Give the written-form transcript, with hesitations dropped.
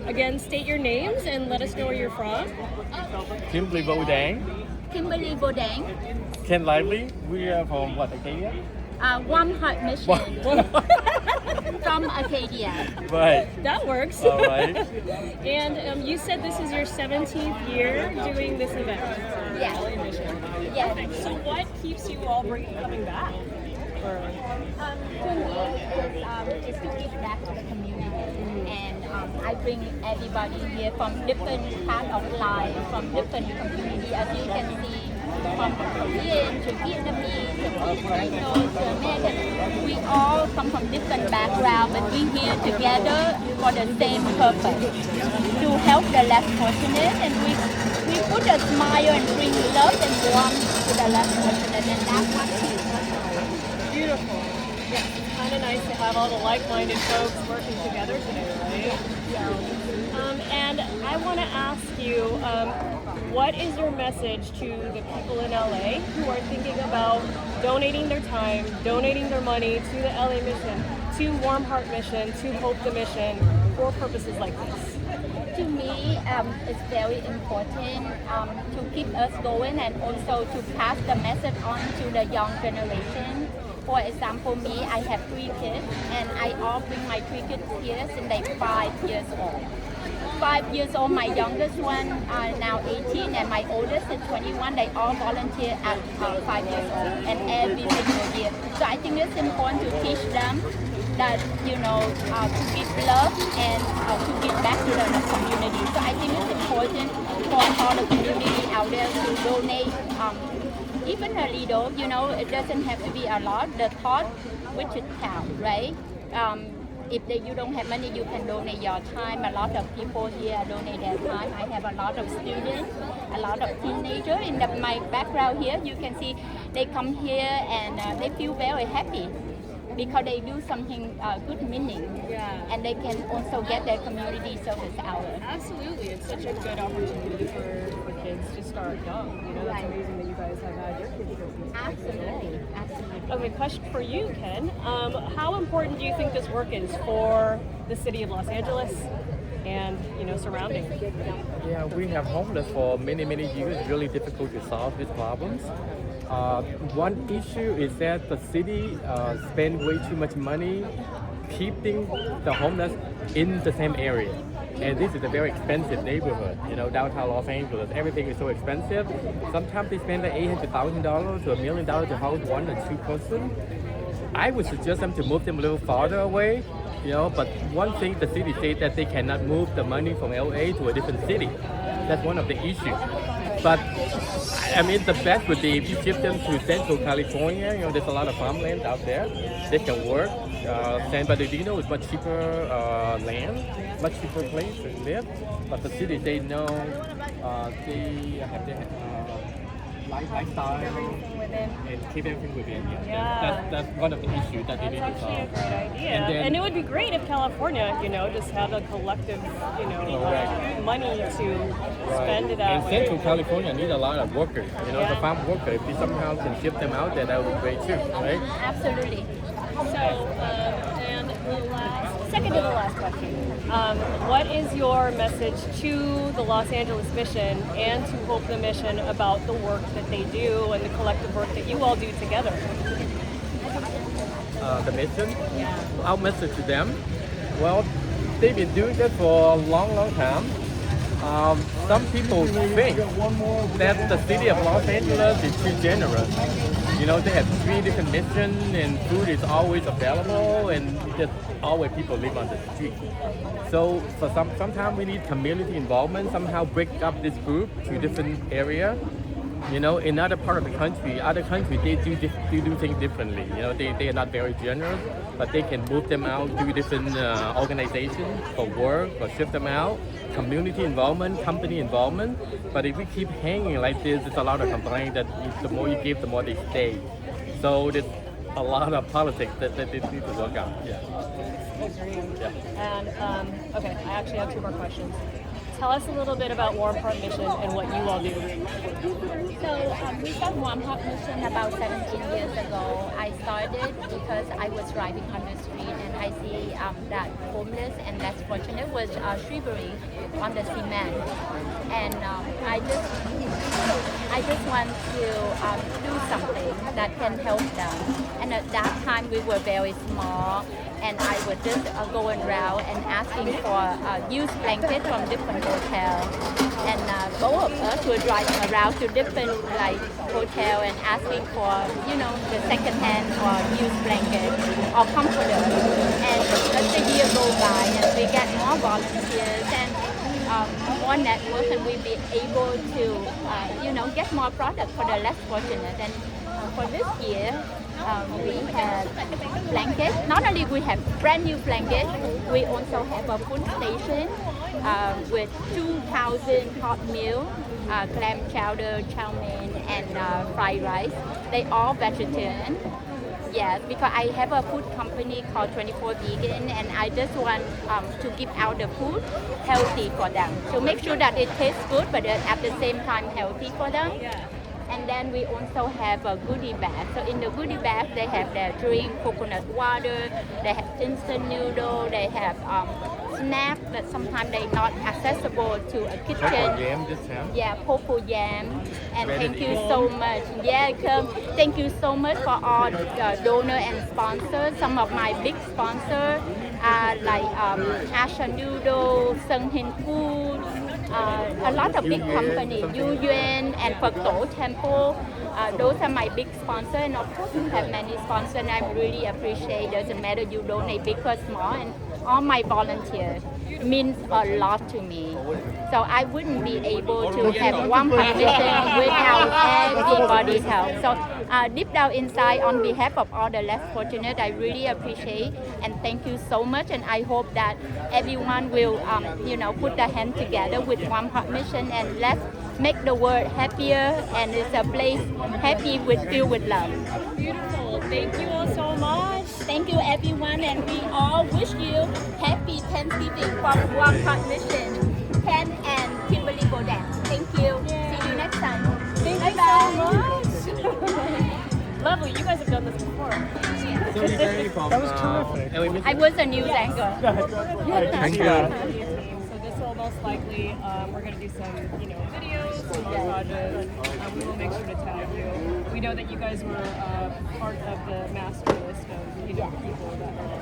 again, state your names and let us know where you're from. Kimberly Bodang, Kimberly Bodang, Ken Lively. We are from what, Acadia? Warm Heart Mission from Acadia. Right. That works. All right. And you said this is your 17th year doing this event for Yeah. LA Mission. Yeah. So what keeps you all coming back? To me, is to give back to the community. And I bring everybody here from different parts of life, from different community. As you can see, from Korean to Vietnamese to Filipinos to American. We all come from different backgrounds, but we here together for the same purpose, to help the less fortunate. And we put a smile and bring love and warmth to the less fortunate, and that's what keeps us going. Beautiful. Yeah, it's kind of nice to have all the like-minded folks working together today, right? And I want to ask you, what is your message to the people in LA who are thinking about donating their time, donating their money to the LA Mission, to Warm Heart Mission, to Hope the Mission, for purposes like this? To me, it's very important to keep us going and also to pass the message on to the young generation. For example, me, I have 3 kids, and I all bring my 3 kids here since they're 5 years old. 5 years old, my youngest one are now 18, and my oldest is 21. They all volunteer at 5 years old, and every single year. So I think it's important to teach them that, to give love and to give back to the community. So I think it's important for all the community out there to donate, even a little, it doesn't have to be a lot. The thought, which is count, right? If you don't have money, you can donate your time. A lot of people here donate their time. I have a lot of students, a lot of teenagers. In my background here, you can see they come here and they feel very happy because they do something good meaning. Yeah. And they can also get their community service hour. Absolutely. It's such a good opportunity for kids to start young. That's Right. amazing that you guys have had your kids go through this. Absolutely, absolutely. Okay, question for you, Ken. How important do you think this work is for the city of Los Angeles and surrounding? Yeah, we have homeless for many years. It's really difficult to solve these problems. One issue is that the city spend way too much money keeping the homeless in the same area. And this is a very expensive neighborhood, downtown Los Angeles. Everything is so expensive. Sometimes they spend $800,000 to $1 million to house 1 or 2 person. I would suggest them to move them a little farther away, but one thing the city said that they cannot move the money from LA to a different city. That's one of the issues. But I mean, the best would be if you ship them to Central California. There's a lot of farmland out there. They can work. San Bernardino is much cheaper land, much cheaper place to live. But the city, they know they have their lifestyle and keep everything within. Yeah. That's one of the issues that they need to That's actually a solve. great idea. And then- it would be great if California, just had a collective, money to spend it And that way. Central California need a lot of workers. Yeah. The farm workers. If we somehow can ship them out there, that would be great too, right? Absolutely. So, and second to the last question, what is your message to the Los Angeles Mission and to Hope the Mission about the work that they do and the collective work that you all do together? The mission, Yeah. our message to them, well, they've been doing that for a long time. Some people think that the city of Los Angeles is too generous. They have 3 different missions and food is always available and just always people live on the street. So for sometimes we need community involvement, somehow break up this group to different area. In other part of the country, other countries, they do things differently. They are not very generous, but they can move them out, do different organizations for work, or ship them out, community involvement, company involvement. But if we keep hanging like this, there's a lot of complaint that the more you give, the more they stay. So there's a lot of politics that they need to work out. Yeah. Yeah. And, okay, I actually have 2 more questions. Tell us a little bit about Warm Heart Mission and what you all do. So we got Warm Heart Mission about 17 years ago. I started because I was driving on the street and I see that homeless and less fortunate was shivering on the cement, and I just want to do something that can help them. And at that time we were very small, and I was just going around and asking for used blankets from different hotels. And both of us were driving around to different like hotel and asking for the second-hand or used blanket or comforter. And as the year go by, and we get more volunteers and more network, and we be able to get more product for the less fortunate. And for this year, we have blankets. Not only we have brand new blankets, we also have a food station with 2,000 hot meal, clam chowder, chow mein, and fried rice. They all vegetarian. Yes, because I have a food company called 24 Vegan, and I just want to give out the food healthy for them. To make sure that it tastes good, but at the same time healthy for them. And then we also have a goodie bag. So in the goodie bag, they have their drink, coconut water, they have instant noodle, they have snacks that sometimes they're not accessible to a kitchen. Yam this time. Yeah, Popo Yam. And Ready thank to you eat. so much. Yeah, thank you so much for all the donor and sponsors. Some of my big sponsors are like Asha Noodle, Sung Hin Food, a lot of big companies, Yu Yuan and Phật Tổ Temple. Those are my big sponsors, and of course we have many sponsors, and I really appreciate. Doesn't matter you donate big or small, and all my volunteers means a lot to me. So I wouldn't be able to have one mission without everybody's help. So deep down inside, on behalf of all the less fortunate, I really appreciate and thank you so much. And I hope that everyone will, put their hand together with one heart mission, and let's make the world happier, and it's a place happy filled with love. Beautiful. Thank you all so much. Thank you everyone, and we all wish you happy Thanksgiving from One Heart Mission, Ken and Kimberly Bodan. Thank you. See you next time. Thank you Bye-bye. so much. Lovely. You guys have done this before. So we came from, That was terrific. I was a news anchor. Thank you. So this will most likely, we're going to do some, videos, some montages. We will make sure to tag you. We know that you guys were part of the master list of, people that are